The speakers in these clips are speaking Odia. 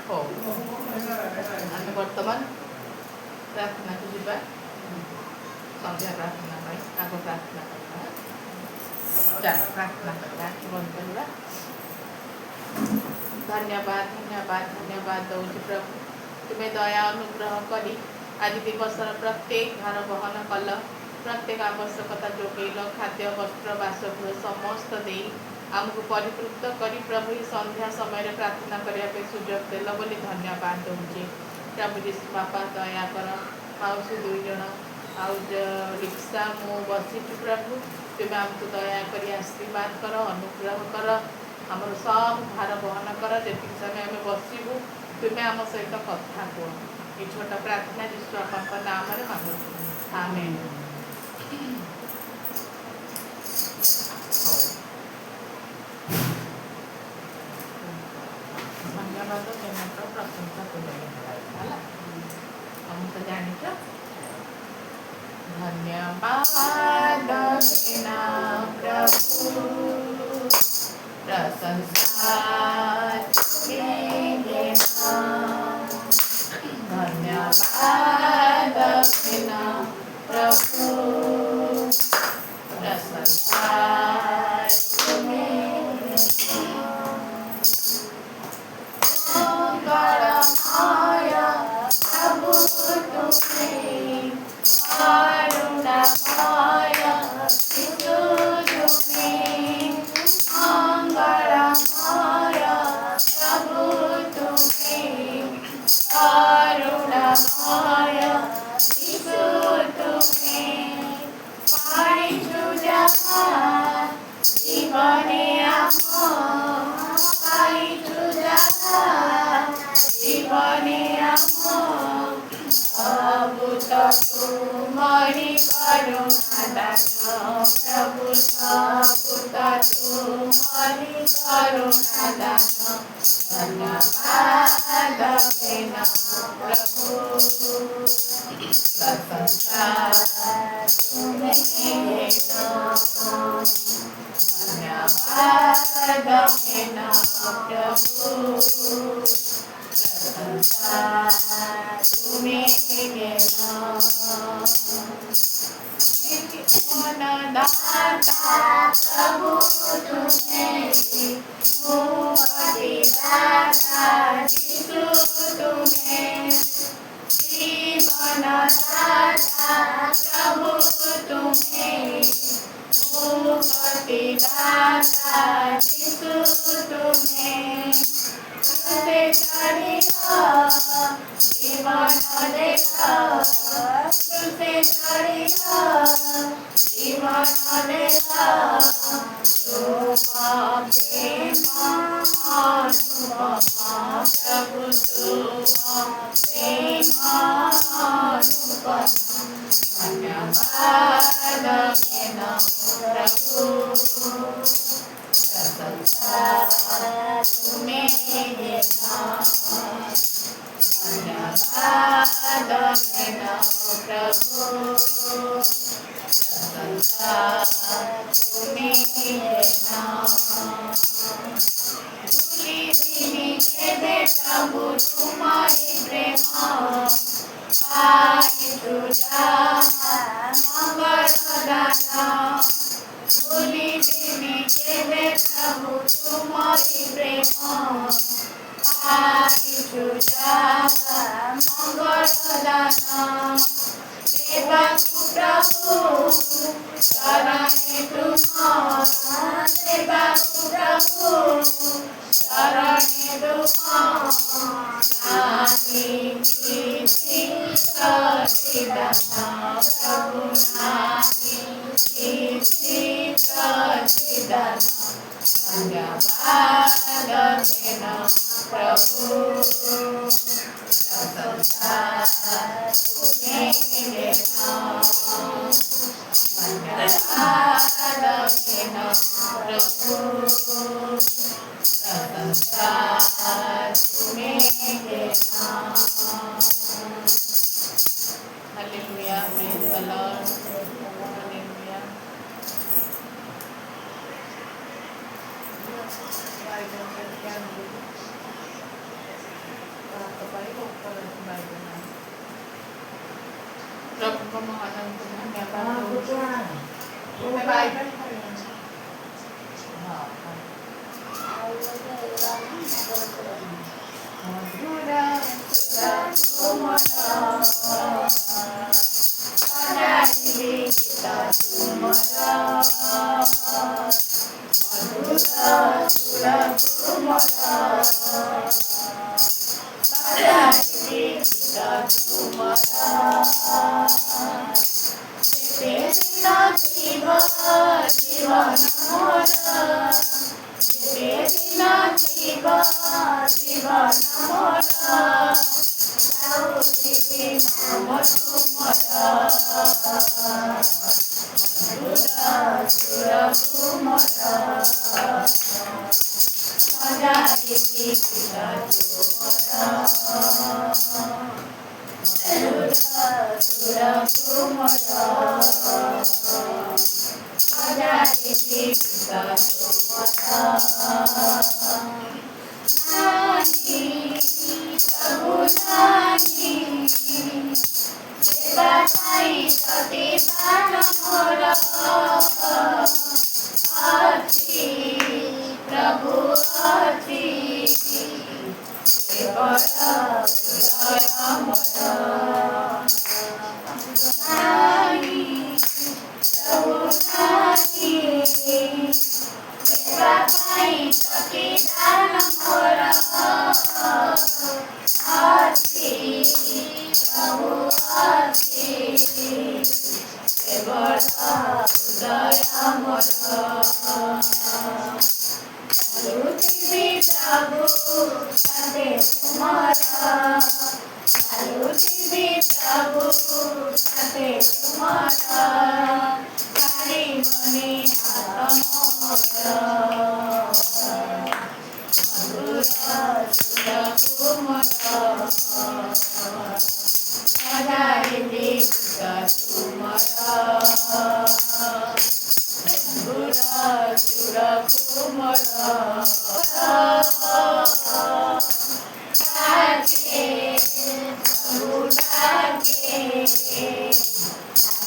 हो ଆମେ ବର୍ତ୍ତମାନ ପ୍ରାର୍ଥନାକୁ ଯିବା। ସନ୍ଧ୍ୟା ପ୍ରାର୍ଥନା ପାଇଁ ଆଗ ପ୍ରାର୍ଥନା କରିବା। ଚାଲ ପ୍ରାର୍ଥନା କରିବା, ଆଖି ବନ୍ଦ କରିବା। ଧନ୍ୟବାଦ ଧନ୍ୟବାଦ ଧନ୍ୟବାଦ ଦେଉଛି ପ୍ରଭୁ, ତୁମେ ଦୟା ଅନୁଗ୍ରହ କରି ଆଜି ଦିବସର ପ୍ରତ୍ୟେକ ଭାର ବହନ କଲ, ପ୍ରତ୍ୟେକ ଆବଶ୍ୟକତା ଯୋଗାଇଲ, ଖାଦ୍ୟ ବସ୍ତ୍ର ବାସଗୃହ ସମସ୍ତ ଦେଇ ଆମକୁ ପରିତୃପ୍ତ କରି ପ୍ରଭୁ ଏହି ସନ୍ଧ୍ୟା ସମୟରେ ପ୍ରାର୍ଥନା କରିବା ପାଇଁ ସୁଯୋଗ ଦେଲ ବୋଲି ଧନ୍ୟବାଦ ଦେଉଛି। ପ୍ରଭୁ ଯୀଶୁ ବାପା ଦୟା କର, ମାଉସୀ 2 ଜଣ ଆଉ ରିକ୍ସା ମୁଁ ବସିଛୁ ପ୍ରଭୁ, ତୁମେ ଆମକୁ ଦୟାକରି ଆଶୀର୍ବାଦ କର, ଅନୁଗ୍ରହ କର, ଆମର ସବୁ ଭାର ବହନ କର। ଯେତିକି ସମୟ ଆମେ ବସିବୁ ତୁମେ ଆମ ସହିତ କଥା କୁହ। ଏ ଛୋଟ ପ୍ରାର୍ଥନା ଯୀଶୁ ବାପାଙ୍କ ନାମରେ ମାଗୁଛୁ, ଆମେନ୍। ଧନ୍ୟବାଦ ଜନକ ପ୍ରଶଂସା ହେଲା, ତମେ ତ ଜାଣିଛ। ଧନ୍ୟବାଦ ବିନା ପ୍ରଭୁ ପ୍ରଶଂସା ଧନ୍ୟବାଦ ବିନା ପ୍ରଭୁ ପ୍ରଶଂସା ମଙ୍ଗଳମୟ ପ୍ରଭୁ ତୁମେ, କରୁଣାମୟ ଯୀଶୁ ତୁମେ, ମଙ୍ଗଳମୟ ପ୍ରଭୁ ତୁମେ, କରୁଣାମୟ ଯୀଶୁ ତୁମେ। ପାଇଛୁ ଯାହା ଜୀବନେ ଆମ, ପାଇଛୁ ଯାହା ଜୀବନେ ଆମ, ସବୁ ତ ତୁମରି କରୁଣା ଦାନ ପ୍ରଭୁ, ସବୁ ତ ତୁମରି କରୁଣା ଦାନ। ଧନ୍ୟବାଦ ବିନା ପ୍ରଭୁ ପ୍ରଶଂସା ତୁମେ ହେଲ, ଧନ୍ୟବାଦ ବିନା ପ୍ରଭୁ ପ୍ରଶଂସା ତୁମେ ହେଲ। दाता प्रभु तुमे, मुक्ति दाता यीशु तुमे, जीवन दाता प्रभु तुमे, मुक्ति दाता यीशु तुमे। तुझे चढ़िया जीवन देता, तुझे चढ़िया जीवन देता, तुम प्रेम अनुपमा प्रभु, तुम प्रेम अनुपमा। धन्यवाद बिना प्रभु प्रशंसा तुम्हें देना, धन्यवाद बिना प्रभु प्रशंसा तुम्हें देना। भूली दिनी के प्रभु तुम्हारी प्रेम, पाई तुझा मंगल दाना। भूली दिनी के प्रभु तुम्हारी प्रेम, पाई तुझा मंगल दाना। देवाकु प्रभु शरणे तुम, देवाकु प्रभु शरणे तुम, नाहि किसी प्रतिदान प्रभु, नाहि किसी प्रतिदान। धन्यवाद बिना प्रभु प्रशंसा तुम्हें देना, धन्यवाद बिना प्रभु प्रशंसा तुम्हें देना। Hallelujah, praise the Lord, hallelujah. ବାଇଗଣ ଟିକେ ଆଣିଦେବି ଭାତ ପାଇଁ ଭୋକ ଅଛି ବାଇଗଣ ପ୍ରଭୁଙ୍କ ମହାନଙ୍କୁ ଧନ୍ୟବାଦ ଦଉଛୁ ଗୋଟେ ବାଇଗଣ ଖାଇବନି ମଧୁରା ସଜାଇଲି ଗୀତ ତୁମର ମଧୁର ସୁର ତୁମର ସଜାଇଲି ଗୀତ ତୁମର ଯେତେ ଦିନ ଥିବ ଜୀବନ ମୋର ଯେତେ ଦିନ ଥିବ ଜୀବନ ମୋର ଗାଉଥିବି ନାମ ତୁମର ମଧୁର ସୁର ତୁମର ସଜାଇଲି ଗୀତ ତୁମର ମଧୁର ସୁର ତୁମର ସଜାଇଲି ଗୀତ ତୁମର ନାହିଁ ପ୍ରଭୁ ନାହିଁ ସେବା ପାଇଁ ପ୍ରତିଦାନ ମୋର ଅଛି ପ୍ରଭୁ ଅଛି କେବଳ ହୃଦୟ ମୋର ନାହିଁ ପ୍ରଭୁ ନାହିଁ ସେବା ପାଇଁ ପ୍ରତିଦାନ ମୋର ଅଛି ପ୍ରଭୁ ଅଛି କେବଳ ହୃଦୟ ମୋର ଚାଲୁଥିବି ପ୍ରଭୁ ସତେ ତୁମର ଚାଲୁଥିବି ପ୍ରଭୁ ସତେ ତୁମର ଛାଡ଼ିବନି ହାତ ମୋର ମଧୁର ସୁର ତୁମର ସଜାଇଲି ଗୀତ ତୁମର ମଧୁର ସୁର ତୁମର ଡାକେ ପ୍ରଭୁ ଡାକେ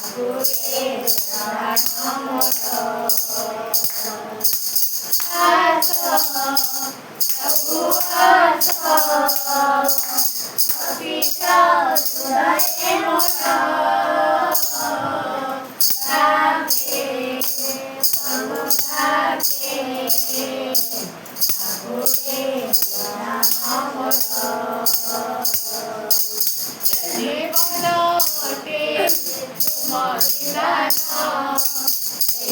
ଆଗୁରେ ପ୍ରାଣ ମୋର ଆସ ପ୍ରଭୁ ଆସ ପତିତ ହୃଦୟ ମୋର ଡାକେ ପ୍ରଭୁ ଡାକେ ଆଗୁରେ ପ୍ରାଣ ମୋର ଜୀବନ ଅଟେ ତୁମରି ଦାନ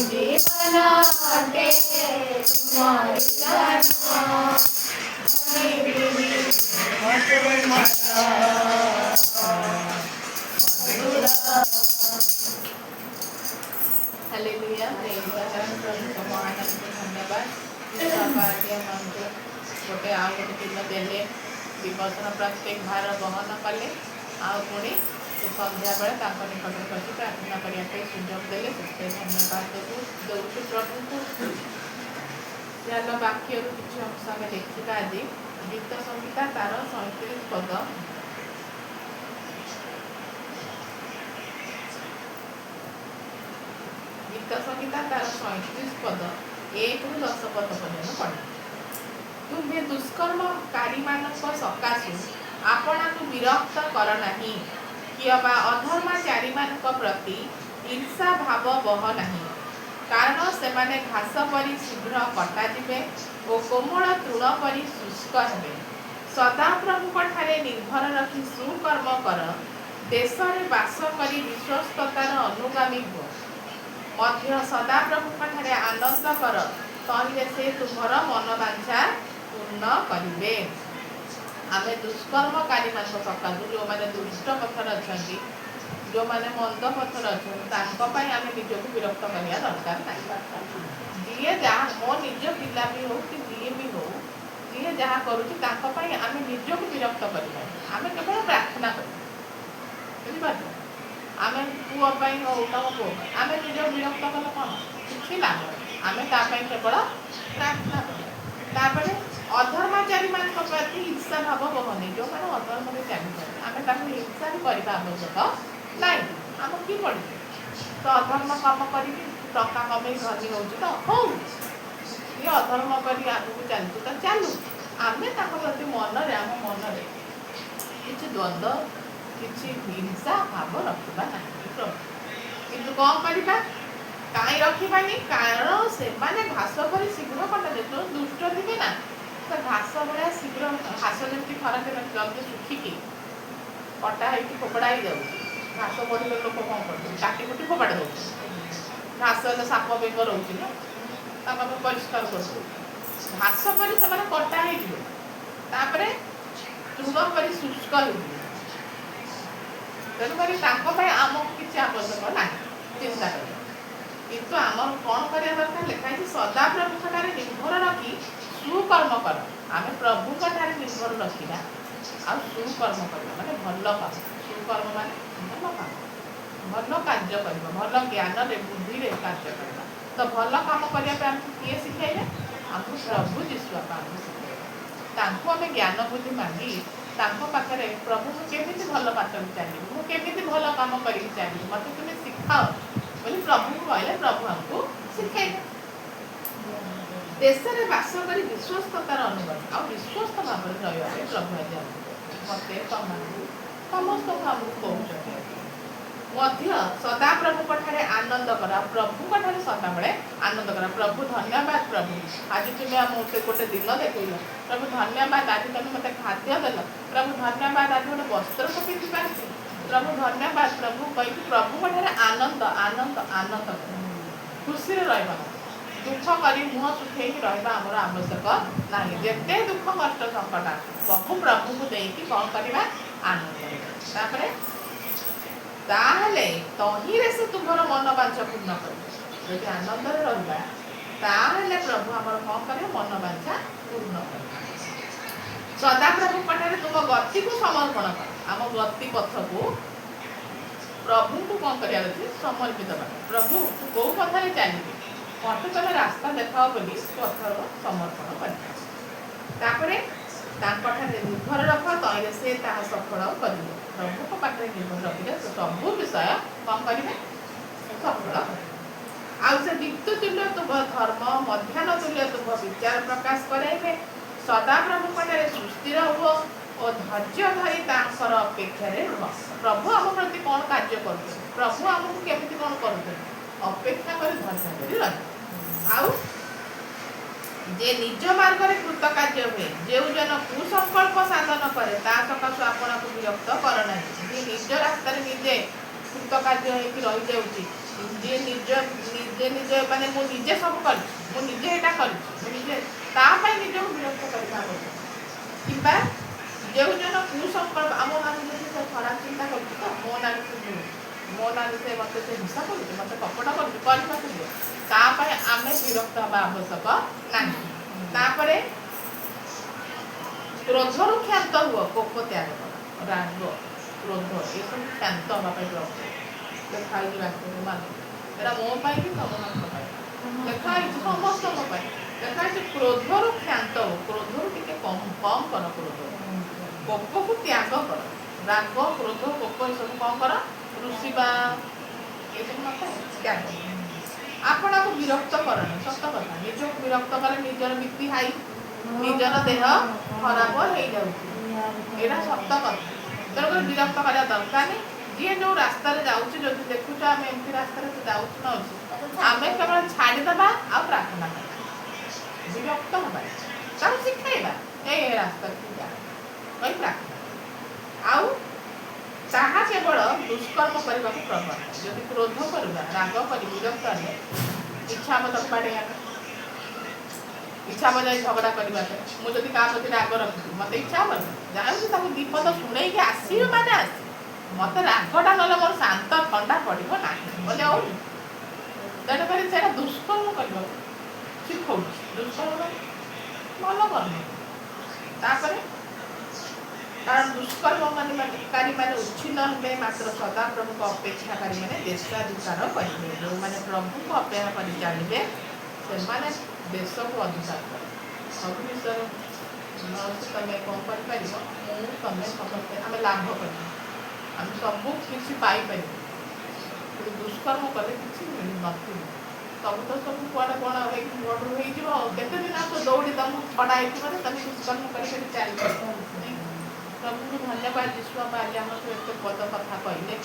ଜୀବନ ଅଟେ ତୁମରି ଦାନ हालेलुया प्रभु महानଙ୍କୁ ଧନ୍ୟବାଦ ସୌଭାଗ୍ୟ ମଙ୍କୁ ଗୋଟେ ଆଉ ଗୋଟେ ଦିନ ଦେଲେ ବିପଦର ପ୍ରତ୍ୟେକ ଭାର ବହନ କଲେ ଆଉ ପୁଣି ସନ୍ଧ୍ୟାବେଳେ ତାଙ୍କ ନିକଟରେ ବସି ପ୍ରାର୍ଥନା କରିବା ପାଇଁ ସୁଯୋଗ ଦେଲେ ସେଥିପାଇଁ ଧନ୍ୟବାଦ ଦେଉଛୁ ପ୍ରଭୁଙ୍କୁ ଚାଲ ବାକ୍ୟରୁ କିଛି ଅଂଶ ଆମେ ଦେଖିବା ଆଜି ଗୀତ ସଂହିତା ତାର 37 ପଦ गीत संहिता तार 37 पद 1 ରୁ 10 पद पर्यंत पढ़ तुम्हें दुष्कर्मकारी सकाशु आपणाकु विरक्त कर नहीं कि अबा अधर्माचारी प्रति ईर्षा भाव बह नहीं कारण से माने घास परी शीघ्र कटा जिबे और कोमल तृण परी शुष्क हेबे सदा प्रभु ठारे निर्भर रखी सुकर्म कर देश में बास करी विश्वस्ततार अनुगामी हो मध्य सदा प्रभु ठारे आनंद कर तहिले से तुम्हार मनोवांछा पूर्ण करिवे आमे दुष्कर्मकारी सकाशु जो मैंने दुष्ट पथर अच्छा जो मैंने मंद पथर अच्छा आमे निजक विरक्त करने दरकार नहीं जी जहाँ मो निज पिला भी हो कि जी भी हो जी जहाँ करुँच आमे निजक विरक्त करवा आमे केवल प्रार्थना कर आमे पुओपाई हो तुम पुओ आमे निज विरक्त कले कौन कि लाभ आमे केवल प्रार्थना कर ଭାବ ବହନି ଯେଉଁମାନେ ଅଧର୍ମରେ ଚାଲିଛନ୍ତି ଆମେ ତାଙ୍କୁ ହିଂସା ବି କରିବା ଆବଶ୍ୟକ ନାହିଁ। ଆମ କି ପଡ଼ିଛି ତ ଅଧର୍ମ କାମ କରିକି ଟଙ୍କା କମେଇ ଧନୀ ହେଉଛି ତ ହଉ, ସିଏ ଅଧର୍ମ କରି ଆଗକୁ ଚାଲିଛୁ ତ ଚାଲୁ। ଆମେ ତାଙ୍କ ପ୍ରତି ମନରେ ଆମ ମନରେ କିଛି ଦ୍ୱନ୍ଦ୍ୱ କିଛି ହିଂସା ଭାବ ରଖିବା ନାହିଁ। କିନ୍ତୁ କ'ଣ କରିବା? କାହିଁ ରଖିବାନି? କାରଣ ସେମାନେ ଘାସ ପରି ଶୀଘ୍ର କଟାଯାଏ। ଯେଉଁ ଦୁଷ୍ଟ ଥିବେ ନା ତ ଘାସ ଭଳିଆ ଶୀଘ୍ର, ଘାସ ଯେମିତି ଖରାରେ ଜଲ୍ଦି ଶୁଖିକି କଟା ହେଇକି ଫୋପଡ଼ା ହେଇଯାଉଛି। ଘାସ ପଡ଼ିଲେ ଲୋକ କ'ଣ କରୁଛନ୍ତି? କାଟି କୁଟି ଫୋପାଡ଼ି ଦେଉଛନ୍ତି। ଘାସ ହେଲେ ସାପ ବେଙ୍ଗ ରହୁଛି ନା, ତାକୁ ଆମେ ପରିଷ୍କାର କରିଦେଉଛୁ। ଘାସ ପରି ସେମାନେ କଟା ହେଇଯିବେ, ତାପରେ ତୃଣ ପରି ଶୁଷ୍କ ହେଇଯିବେ। ତେଣୁକରି ତାଙ୍କ ପାଇଁ ଆମକୁ କିଛି ଆବଶ୍ୟକ ନାହିଁ ଚିନ୍ତା କରିବା। କିନ୍ତୁ ଆମର କ'ଣ କରିବା ଦରକାର? ଲେଖା ହେଇଛି ସଦାପ୍ରଭୁଙ୍କଠାରେ ନିର୍ଭର ରଖି ସୁକର୍ମ କର। ଆମେ ପ୍ରଭୁଙ୍କଠାରେ ନିର୍ଭର ରଖିବା ଆଉ ସୁକର୍ମ କରିବା, ମାନେ ଭଲ କାମ। ସୁକର୍ମ ମାନେ ଭଲ କାମ, ଭଲ କାର୍ଯ୍ୟ କରିବା, ଭଲ ଜ୍ଞାନରେ ବୁଦ୍ଧିରେ କାର୍ଯ୍ୟ କରିବା। ତ ଭଲ କାମ କରିବା ପାଇଁ ଆମକୁ କିଏ ଶିଖାଇବେ? ଆମକୁ ପ୍ରଭୁ ଯୀଶୁ ଆମକୁ ଶିଖାଇବେ। ତାଙ୍କୁ ଆମେ ଜ୍ଞାନ ବୁଦ୍ଧି ମାଗି ତାଙ୍କ ପାଖରେ, ପ୍ରଭୁ ମୁଁ କେମିତି ଭଲ ବାଟରେ ଚାଲିବି, ମୁଁ କେମିତି ଭଲ କାମ କରିକି ଚାଲିବି, ମୋତେ ତୁମେ ଶିଖାଅ ବୋଲି ପ୍ରଭୁଙ୍କୁ କହିଲେ ପ୍ରଭୁ ଆମକୁ ଶିଖାଇବେ। ଦେଶରେ ବାସ କରି ବିଶ୍ୱସ୍ତତାର ଅନୁଭବ ଆଉ ବିଶ୍ୱସ୍ତ ଭାବରେ ରହିବା ପାଇଁ ପ୍ରଭୁ ଆଜି ଆମକୁ ମୋତେ ତମମାନଙ୍କୁ ସମସ୍ତଙ୍କୁ ଆମକୁ କହୁଛନ୍ତି ମଧ୍ୟ ସଦାପ୍ରଭୁଙ୍କଠାରେ ଆନନ୍ଦ କର। ଆଉ ପ୍ରଭୁଙ୍କଠାରେ ସଦାବେଳେ ଆନନ୍ଦ କର। ପ୍ରଭୁ ଧନ୍ୟବାଦ, ପ୍ରଭୁ ଆଜି ତୁମେ ମୋତେ ଗୋଟେ ଦିନ ଦେଖେଇଲ। ପ୍ରଭୁ ଧନ୍ୟବାଦ, ଆଜି ତୁମେ ମୋତେ ଖାଦ୍ୟ ଦେଲ। ପ୍ରଭୁ ଧନ୍ୟବାଦ, ଆଜି ଗୋଟେ ବସ୍ତ୍ର ପିନ୍ଧି ପାରିଛି। ପ୍ରଭୁ ଧନ୍ୟବାଦ, ପ୍ରଭୁ କହିକି ପ୍ରଭୁଙ୍କଠାରେ ଆନନ୍ଦ ଆନନ୍ଦ ଆନନ୍ଦ କର। ଖୁସିରେ ରହିବା, ଦୁଃଖ କରି ମୁହଁ ଶୁଖେଇକି ରହିବା ଆମର ଆବଶ୍ୟକ ନାହିଁ। ଯେତେ ଦୁଃଖ କଷ୍ଟ ସଙ୍କଟ ସବୁ ପ୍ରଭୁଙ୍କୁ ଦେଇକି କ'ଣ କରିବା? ଆନନ୍ଦ କରିବା। ତାପରେ ତାହେଲେ ତହିଁରେ ସେ ତୁମର ମନବାଞ୍ଛ ପୂର୍ଣ୍ଣ କରିବେ। ଯଦି ଆନନ୍ଦରେ ରହିବା ତାହେଲେ ପ୍ରଭୁ ଆମର କ'ଣ କରିବେ? ମନବାଞ୍ଛା ପୂର୍ଣ୍ଣ କରିବେ। ସଦାପ୍ରଭୁଙ୍କଠାରେ ତୁମ ଗତିକୁ ସମର୍ପଣ କର। ଆମ ଗତି ପଥକୁ ପ୍ରଭୁଙ୍କୁ କ'ଣ କରିବାର ଅଛି? ସମର୍ପିତ କର। ପ୍ରଭୁ ତୁ କେଉଁ ପଥରେ ଚାଲିବି, ମୋତେ ତମେ ରାସ୍ତା ଦେଖାଅ ବୋଲି ପଥର ସମର୍ପଣ କରିବ। ତାପରେ ତାଙ୍କଠାରେ ନିର୍ଭର ରଖ, ତହିଁରେ ସେ ତାହା ସଫଳ କରିବେ। ପ୍ରଭୁଙ୍କ ପାଖରେ ନିର୍ଭର ରଖିଲେ ସବୁ ବିଷୟ କ'ଣ କରିବେ? ସଫଳ କରିବେ। ଆଉ ସେ ନିତ୍ୟ ତୁଲ୍ୟ ତୁମ ଧର୍ମ, ମଧ୍ୟାହ୍ନ ତୁଲ୍ୟ ତୁମ ବିଚାର ପ୍ରକାଶ କରାଇବେ। ସଦାପ୍ରଭୁଙ୍କଠାରେ ସୁସ୍ଥିର ହୁଅ ଓ ଧୈର୍ଯ୍ୟ ଧରି ତାଙ୍କର ଅପେକ୍ଷାରେ ରୁହ। ପ୍ରଭୁ ଆମ ପ୍ରତି କ'ଣ କାର୍ଯ୍ୟ କରୁଛନ୍ତି? ପ୍ରଭୁ ଆମକୁ କେମିତି କ'ଣ କରୁଛନ୍ତି? ଅପେକ୍ଷା କରି ଧୈର୍ଯ୍ୟ ଧରି ରହିବ। ଆଉ ଯେ ନିଜ ମାର୍ଗରେ କୃତକାର୍ଯ୍ୟ ହୁଏ, ଯେଉଁ ଜନ କୁସଂକଳ୍ପ ସାଧନ କରେ ତା ସକାଶୁ ଆପଣଙ୍କୁ ବିରକ୍ତ କର ନାହିଁ। ଯିଏ ନିଜ ରାସ୍ତାରେ ନିଜେ କୃତକାର୍ଯ୍ୟ ହେଇକି ରହିଯାଉଛି, ଯିଏ ନିଜେ ମାନେ ମୁଁ ନିଜେ ସବୁ କରିଛି, ମୁଁ ନିଜେ ଏଇଟା କରିଛି, ମୁଁ ନିଜେ, ତା ପାଇଁ ନିଜକୁ ବିରକ୍ତ କରିବା ଆବଶ୍ୟକ। କିମ୍ବା ଯେଉଁ ଜନ କୁସଂକଳ୍ପ, ଆମ ନାଁରେ ଯଦି ସେ ଖରାପ ଚିନ୍ତା କରୁଛି, ତ ମୋ ନାଁରେ ସେ ମୋତେ ସେ ହିଂସା କରୁଛି, ମୋତେ କପଟ କରୁଛି, କରିବାକୁ ଦିଅ। ତା ପାଇଁ ଆମେ ବିରକ୍ତ ହେବା ଆବଶ୍ୟକ ନାହିଁ। ତାପରେ କ୍ରୋଧରୁ କ୍ଷାନ୍ତ ହୁଅ, କୋପ ତ୍ୟାଗ କର। ରାଗ, କ୍ରୋଧ ଏସବୁ କ୍ଷାନ୍ତ ହେବା ପାଇଁ ଲେଖା ହେଇଛି ବାକ୍ୟରେ। ମାନ ଏଇଟା ମୋ ପାଇଁ କି ତମମାନଙ୍କ ପାଇଁ ଲେଖା ହେଇଛି, ସମସ୍ତଙ୍କ ପାଇଁ ଲେଖା ହେଇଛି। କ୍ରୋଧରୁ କ୍ଷାନ୍ତ ହୁଅ, କ୍ରୋଧରୁ ଟିକେ କମ୍ କର। କୋପକୁ ତ୍ୟାଗ କର। ରାଗ, କ୍ରୋଧ, କୋପ ଏସବୁ କ'ଣ କର? ଋଷିବା ଏସବୁ ନଥାଏ, ତ୍ୟାଗ। ଆପଣଙ୍କୁ ବିରକ୍ତ କରନି। ସତ କଥା, ନିଜକୁ ବିରକ୍ତ କଲେ ନିଜର ବିପି ହାଇ, ନିଜର ଦେହ ଖରାପ ହେଇଯାଉଛି। ଏଇଟା ସତ କଥା। ତେଣୁକରି ବିରକ୍ତ କରିବା ଦରକାର ନାହିଁ। ଯିଏ ଯେଉଁ ରାସ୍ତାରେ ଯାଉଛି, ଯଦି ଦେଖୁଛ ଆମେ ଏମିତି ରାସ୍ତାରେ ଯାଉଛୁ ନଉଛି, ଆମେ କେବଳ ଛାଡ଼ିଦେବା ଆଉ ପ୍ରାର୍ଥନା କରିବା। ବିରକ୍ତ ହେବା, ତାକୁ ଶିଖାଇବା ଏ ରାସ୍ତାରେ ଯା କହି ପ୍ରାର୍ଥନା। ଆଉ ତାହା କେବଳ ଦୁଷ୍କର୍ମ କରିବାକୁ ପ୍ରବଳ। ଯଦି କ୍ରୋଧ କରିବା, ରାଗ କରି ବିରକ୍ତ ହେଲେ ଇଚ୍ଛା ହେବ ତାକୁ ବାଡ଼େଇବା ପାଇଁ, ଇଚ୍ଛା ହେବ ଯାଇ ଝଗଡ଼ା କରିବା ପାଇଁ। ମୁଁ ଯଦି କାହା ପ୍ରତି ରାଗ ରଖିବି, ମୋତେ ଇଚ୍ଛା ହେବନି ଯାଉଛି ତାକୁ ବିପଦ ଶୁଣେଇକି ଆସିବି, ମାନେ ଆସିବି। ମୋତେ ରାଗଟା ନହେଲେ ମୋର ଶାନ୍ତ ଥଣ୍ଡା ପଡ଼ିବ ନାହିଁ ବୋଲି ଆଉ। ତେଣୁକରି ସେଇଟା ଦୁଷ୍କର୍ମ କରିବାକୁ ଶିଖଉଛି। ଦୁଷ୍କର୍ମ ଭଲ କର୍ମ। ତାପରେ କାରଣ ଦୁଷ୍କର୍ମକାରୀମାନେ ଉଚ୍ଛିନ୍ନ ହେବେ, ମାତ୍ର ସଦାପ୍ରଭୁଙ୍କ ଅପେକ୍ଷାକାରୀମାନେ ଦେଶାଧିକାର କରିବେ। ଯେଉଁମାନେ ପ୍ରଭୁଙ୍କୁ ଅପେକ୍ଷା କରି ଚାଲିବେ ସେମାନେ ଦେଶକୁ ଅଧିକାର କରିବେ। ସବୁ ବିଷୟରେ ମାଉସୀ ତମେ କ'ଣ କରିପାରିବ, ମୁଁ ତମେ ସମସ୍ତେ ଆମେ ଲାଭ କରିବୁ, ଆମେ ସବୁ କିଛି ପାଇପାରିବୁ। କିନ୍ତୁ ଦୁଷ୍କର୍ମ କଲେ କିଛି ମିଳୁନଥିବ। ସବୁ ତ ସବୁ କୁଆଡ଼େ କ'ଣ ହେଇକି ବଡ଼ରୁ ହେଇଯିବ ଆଉ କେତେ ଦିନ ଆସ ଦୌଡ଼ି ତମକୁ ଛଡ଼ା ହେଇଥିବ ଯେ ତମେ ଦୁଷ୍କର୍ମ କରି ଚାଲିପାରିବ। ପ୍ରଭୁଙ୍କୁ ଧନ୍ୟବାଦ ଯୀଶୁ ବାପା ଆଜି ଆମକୁ ଏତେ ପଦ କଥା କହିଲେ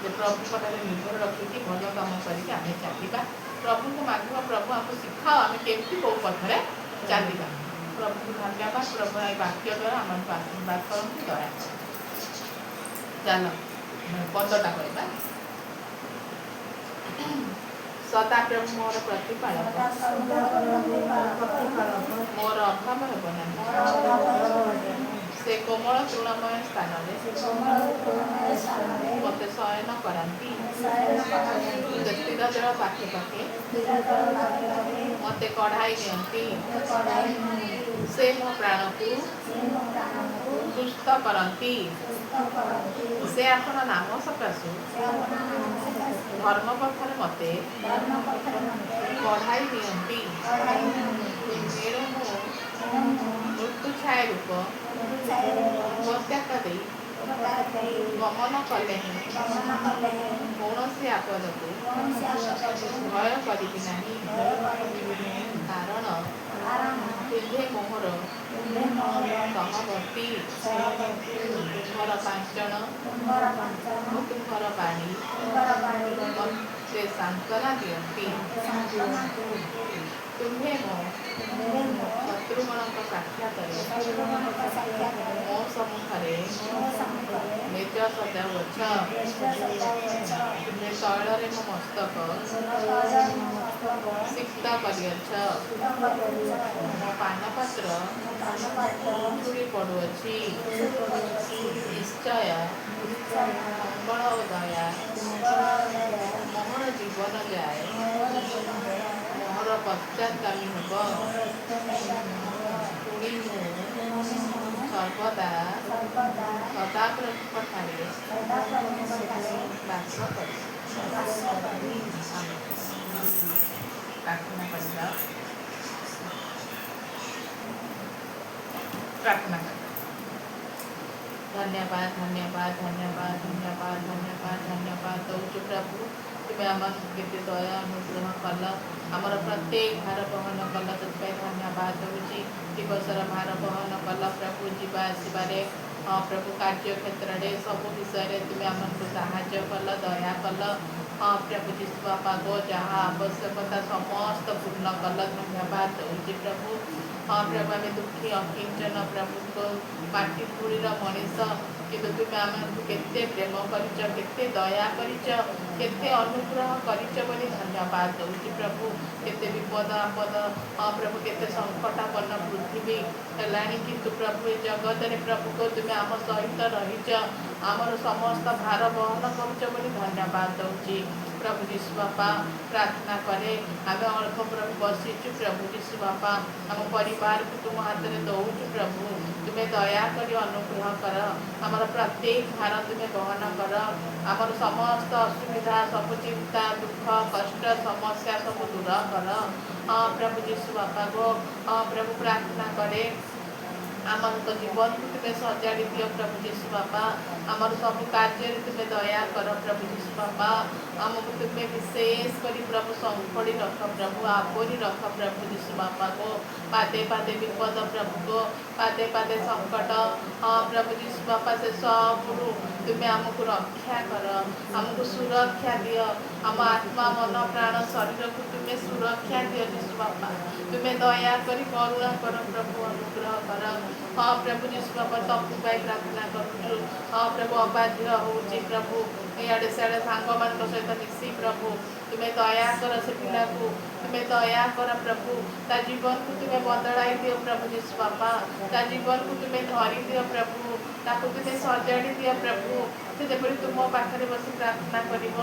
ଯେ ପ୍ରଭୁ ପାଖରେ ନିର୍ଭର ରଖିକି ଭଲ କାମ କରିକି ଆମେ ଚାଲିବା। ପ୍ରଭୁଙ୍କୁ ମାଗିବା, ପ୍ରଭୁ ଆମକୁ ଶିଖାଅ ଆମେ କେମିତି କେଉଁ ପଥରେ ଚାଲିବା। ପ୍ରଭୁଙ୍କୁ ଧନ୍ୟବାଦ। ପ୍ରଭୁ ଏ ବାକ୍ୟ ଦ୍ୱାରା ଆମକୁ ଆଶୀର୍ବାଦ କରନ୍ତୁ, ଦୟା କରନ୍ତୁ। ଚାଲ ପଦଟା କହିବା। ସଦାପ୍ରଭୁ ମୋର ପ୍ରତିପାଳକ, ମୋର ଅଭାବ ହେବ ନାହିଁ। ସେ କୋମଳ ତୃଣମୟ ସ୍ଥାନରେ ମୋତେ ଶୟନ କରାନ୍ତି। ସେ ସ୍ଥିର ଜଳ ପାଖେ ପାଖେ ମୋତେ କଢ଼ାଇ ଦିଅନ୍ତି। ସେ ମୋ ପ୍ରାଣକୁ ସୁସ୍ଥ କରନ୍ତି। ସେ ଆପଣ ନାମ ସକାଶୁ ଧର୍ମ ପଥରେ ମୋତେ କଢ଼ାଇ ଦିଅନ୍ତି। ଏଣୁ ମୁଁ ମୃତ୍ୟୁ ଛାୟା ରୂପ ଉପତ୍ୟକା ଦେଇ ଗମନ କଲେଣି କୌଣସି ଆପଦକୁ ଭୟ କରିବି ନାହିଁ। କାରଣ ତୁମ୍ଭେ ମୋହର ସହବର୍ତ୍ତୀ, ତୁମ୍ଭର ପାଞ୍ଚଣ ଓ ତୁମ୍ଭର ବାଣୀ ମୋତେ ସାନ୍ତ୍ୱନା ଦିଅନ୍ତି। ତୁମ୍ଭେ ମୋ ଶତ୍ରୁଗଣଙ୍କ ସାକ୍ଷାତରେ ମୋ ସମ୍ମୁଖରେ ନିଜ ସଜାଉଅଛ। ତୁମେ ତୈଳରେ ମୋ ମସ୍ତକ ସିକ୍ତ କରିଅଛ। ମୋ ପାନପାତ୍ର ଉଛୁଳି ପଡ଼ୁଅଛି। ନିଶ୍ଚୟ ମଙ୍ଗଳ ଓ ଦୟା ମୋହର ଜୀବନ ଯାଏ ମୋହର ପଶ୍ଚାତ୍ଗାମୀ ହେବ। ପୁଣି ମୁଁ ସର୍ବଦା ସଦାପ୍ରଭୁଙ୍କଠାରେ ବାସ କରିବି। ପ୍ରାର୍ଥନା କରିବା। ପ୍ରାର୍ଥନା କରିବା। ଧନ୍ୟବାଦ ଧନ୍ୟବାଦ ଧନ୍ୟବାଦ ଧନ୍ୟବାଦ ଧନ୍ୟବାଦ ଧନ୍ୟବାଦ ଦେଉଛୁ ପ୍ରଭୁ। ତୁମେ ଆମକୁ କେତେ ଦୟା ଅନୁଗ୍ରହ କଲ, ଆମର ପ୍ରତ୍ୟେକ ଭାର ବହନ କଲ, ସେଥିପାଇଁ ଧନ୍ୟବାଦ ଦେଉଛି। ଦିବସର ଭାର ବହନ କଲ ପ୍ରଭୁ, ଯିବା ଆସିବାରେ ପ୍ରଭୁ କାର୍ଯ୍ୟ କ୍ଷେତ୍ରରେ ସବୁ ବିଷୟରେ ତୁମେ ଆମକୁ ସାହାଯ୍ୟ କଲ, ଦୟା କଲ। ପ୍ରଭୁ ଯୀଶୁ ବାପା ଗୋ ଯାହା ଆବଶ୍ୟକତା ସମସ୍ତ ପୂର୍ଣ୍ଣ କଲ, ଧନ୍ୟବାଦ ଦେଉଛି ପ୍ରଭୁ। ପ୍ରଭୁ ଆମେ ଦୁଃଖୀ ଅକିଞ୍ଚନ ପ୍ରଭୁଙ୍କ ମାଟି ଧୂଳିର ମଣିଷ, କିନ୍ତୁ ତୁମେ ଆମକୁ କେତେ ପ୍ରେମ କରିଛ, କେତେ ଦୟା କରିଛ, କେତେ ଅନୁଗ୍ରହ କରିଛ ବୋଲି ଧନ୍ୟବାଦ ଦେଉଛି ପ୍ରଭୁ। କେତେ ବିପଦ ଆପଦ ପ୍ରଭୁ, କେତେ ସଙ୍କଟାପନ୍ନ ପୃଥିବୀ ହେଲାଣି, କିନ୍ତୁ ପ୍ରଭୁ ଏ ଜଗତରେ ପ୍ରଭୁକୁ ତୁମେ ଆମ ସହିତ ରହିଛ, ଆମର ସମସ୍ତ ଭାର ବହନ କରୁଛ ବୋଲି ଧନ୍ୟବାଦ ଦେଉଛି ପ୍ରଭୁ ଯୀଶୁ ବାପା। ପ୍ରାର୍ଥନା କରେ ଆମେ ଅଳ୍ପ ପ୍ରଭୁ ବସିଛୁ ପ୍ରଭୁ ଯୀଶୁ ବାପା, ଆମ ପରିବାରକୁ ତୁମ ହାତରେ ଦେଉଛୁ ପ୍ରଭୁ। ତୁମେ ଦୟାକରି ଅନୁଗ୍ରହ କର, ଆମର ପ୍ରତ୍ୟେକ ଭାର ତୁମେ ବହନ କର, ଆମର ସମସ୍ତ ଅସୁବିଧା ସବୁ ଚିନ୍ତା ଦୁଃଖ କଷ୍ଟ ସମସ୍ୟା ସବୁ ଦୂର କର ପ୍ରଭୁ ଯୀଶୁ ବାପା ଗୋ। ପ୍ରଭୁ ପ୍ରାର୍ଥନା କରେ ଆମର ଜୀବନକୁ ତୁମେ ସଜାଡ଼ି ଦିଅ ପ୍ରଭୁ ଯୀଶୁ ବାପା, ଆମର ସବୁ କାର୍ଯ୍ୟରେ ତୁମେ ଦୟା କର ପ୍ରଭୁ ଯୀଶୁ ବାପା। ଆମକୁ ତୁମେ ବିଶେଷ କରି ପ୍ରଭୁ ସଂକଡ଼ି ରଖ ପ୍ରଭୁ, ଆବୋରି ରଖ ପ୍ରଭୁ ଯୀଶୁ ବାପା ଗୋ। ପାଦେ ପାଦେ ବିପଦ ପ୍ରଭୁ ଗୋ, ପାଦେ ପାଦେ ସଙ୍କଟ ପ୍ରଭୁ ଯୀଶୁ ବାପା, ସେ ସବୁରୁ ତୁମେ ଆମକୁ ରକ୍ଷା କର, ଆମକୁ ସୁରକ୍ଷା ଦିଅ, ଆମ ଆତ୍ମା ମନ ପ୍ରାଣ ଶରୀରକୁ ତୁମେ ସୁରକ୍ଷା ଦିଅ ଯୀଶୁ ବାପା। ତୁମେ ଦୟା କରି କରୁଣା କର ପ୍ରଭୁ, ଅନୁଗ୍ରହ କର ପ୍ରଭୁ ଯୀଶୁ ବାପା। ତପୁ ପାଇଁ ପ୍ରାର୍ଥନା କରୁଛୁ ପ୍ରଭୁ, ଅବାଧ୍ୟ ହେଉଛି ପ୍ରଭୁ, ଇଆଡ଼େ ସିଆଡ଼େ ସାଙ୍ଗମାନଙ୍କ ସହିତ ମିଶି ପ୍ରଭୁ ତୁମେ ଦୟା କର ସେ ପିଲାକୁ, ତୁମେ ଦୟା କର ପ୍ରଭୁ, ତା ଜୀବନକୁ ତୁମେ ବଦଳାଇ ଦିଅ ପ୍ରଭୁ ଯୀଶୁ ବାପା, ତା ଜୀବନକୁ ତୁମେ ଧରି ଦିଅ ପ୍ରଭୁ, ତାକୁ ତୁମେ ସଜାଡ଼ି ଦିଅ ପ୍ରଭୁ। ସେ ଯେପରି ତୁମ ପାଖରେ ବସି ପ୍ରାର୍ଥନା କରିବ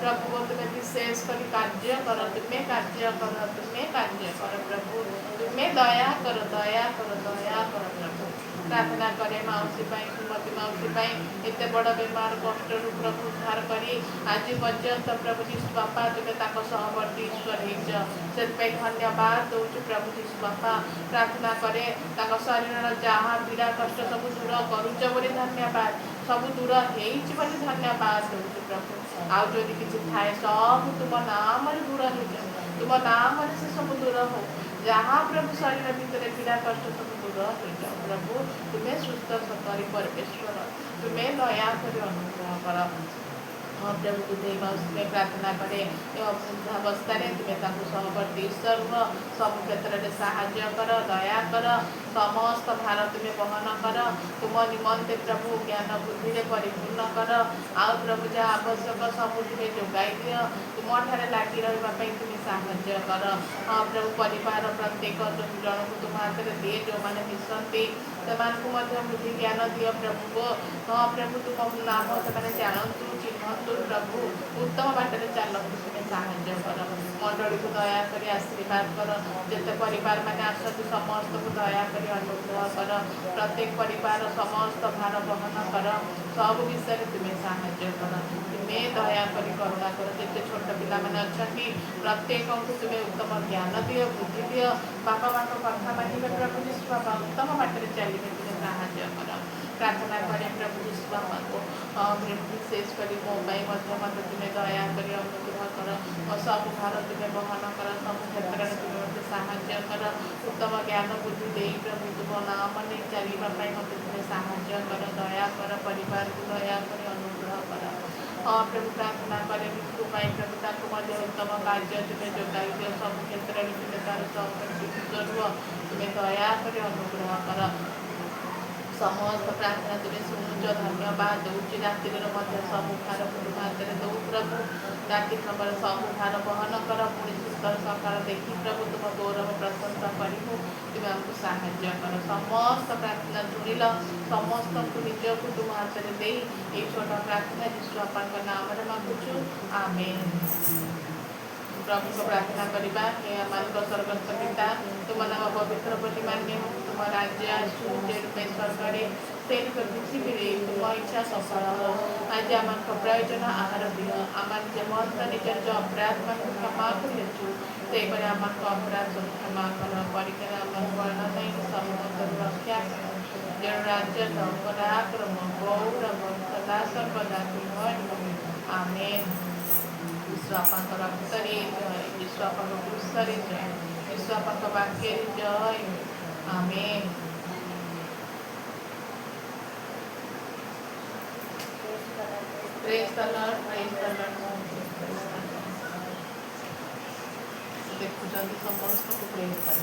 ପ୍ରଭୁ, ତୁମେ ବିଶେଷ କରି କାର୍ଯ୍ୟ କର, ତୁମେ କାର୍ଯ୍ୟ କର, ତୁମେ କାର୍ଯ୍ୟ କର ପ୍ରଭୁ, ତୁମେ ଦୟା କର, ଦୟା କର, ଦୟା କର ପ୍ରଭୁ। प्रार्थना करे माउसी सुमति माउसी एत बड़ बेमार कष्ट प्रभु उद्धार करी आज पर्यंत प्रभु जीशु बापा तुम्हें सहवर्ती ईश्वर से धन्यवाद दौचु प्रभु जीशु बापा प्रार्थना करे शरीर जहाँ पीड़ा कष्ट सब दूर करुच बोली धन्यवाद सब दूर हो धन्यवाद दौचु प्रभु आउ जो किसी थाए सब तुम नाम दूर हो तुम नाम से सब दूर हो जहाँ प्रभु शरीर भितर पीड़ा कष्ट सब दूर हो जाओ प्रभु तुम्हें सुस्थ सकरी परमेश्वर तुम्हें दया कर अनुग्रह कर हाँ प्रभु बुद्धे में प्रार्थना करे वृद्धावस्था तुम्हें सहवर्ती ईश्वर हुआ सब क्षेत्र में साहाय्य कर दया कर समस्त भार तुम्हें बहन कर तुम निमंते प्रभु ज्ञान बुद्धि परिपूर्ण कर आउ प्रभु जहाँ आवश्यक सब तुम्हें जोगाई दि तुम ठारे लगी रही तुम्हें साहाय्य कर हाँ प्रभु परिवार प्रत्येक जन को तुम हाथ में दिए जो मैंने मिशंती से बुद्धि ज्ञान दियो प्रभु हाँ प्रभु तुम नाम से जानतु चिन्हतु प्रभु उत्तम बाटर चलतु तुम्हें साहाय्य कर मंडली को दया कर आशीर्वाद कर जिते परिवार मैंने आसती समस्त को दया कर अनुग्रह कर प्रत्येक परिवार समस्त भार बहन कर सब विषय तुम्हें साहाय्य कर तुम्हें दया कर करुणा कर जिते छोट पिला मैंने अच्छा प्रत्येक को तुम्हें उत्तम ज्ञान दियो बुद्धि दियो बापा माँ कथा मानिबे प्रभु जीशु बापा उत्तम बाटर चलिए तुम्हें साहाय्य कर प्रार्थना करें प्रभु जीशु बापा को विशेष कर मत तुम्हें दया कर अनुग्रह कर और सब भार तुम्हें बहन कर सब क्षेत्र में तुम्हें मत साहाय्य कर उत्तम ज्ञान बुद्धि दे प्रभु तुम नाम नहीं चलने मत तुम्हें साहाय्य कर दया कर परिवार को दया कर अनुग्रह कर हाँ प्रभु प्रार्थना करें मृत्यु प्रभु उत्तम कार्य तुम्हें जोगाई दियो सब क्षेत्र में तुम्हें तार सब रुह तुम्हें दया कर अनुग्रह कर समस्त प्रार्थना तुम्हें शुणुच धन्यवाद दौची राति सब भार तुम हाथ में दौ प्रभु राति खबर सब भार बहन कर पुणी सुस्थ सकाल देखी प्रभु तुम गौरव प्रशंसा करूँ तुम्हें आमको साहाय्य कर समस्त प्रार्थना शुणिल समस्त को निजक तुम हाथ में दे छोट प्रार्थना जीशु बापा नाम मांगुचु आमेन प्रभु को प्रार्थना करवा हे हमारे स्वर्गस्थ पिता तुम नाम पवित्र बोली मान्य हो तुम राज्य आसु रूपेश्वर करे से पृथ्वी तुम इच्छा सफल हो आज आम प्रयोजन आहार दिह आम जेमत निजर जो अपराध मान क्षमा करूँ से आम अपराध सब क्षमा कर परीक्षा आम वर्ण नहीं समस्त रक्षा जो राज्य पराक्रम गौरव सदा सर्वदा तुम आमेन विश्वापक रक्तरे जय विश्वापक पुस्तरे जय विश्वापक वाक्य जय आमेन प्रेज द लॉर्ड देखुଛନ୍ତି ସମସ୍ତଙ୍କୁ ପ୍ରେଜ କର।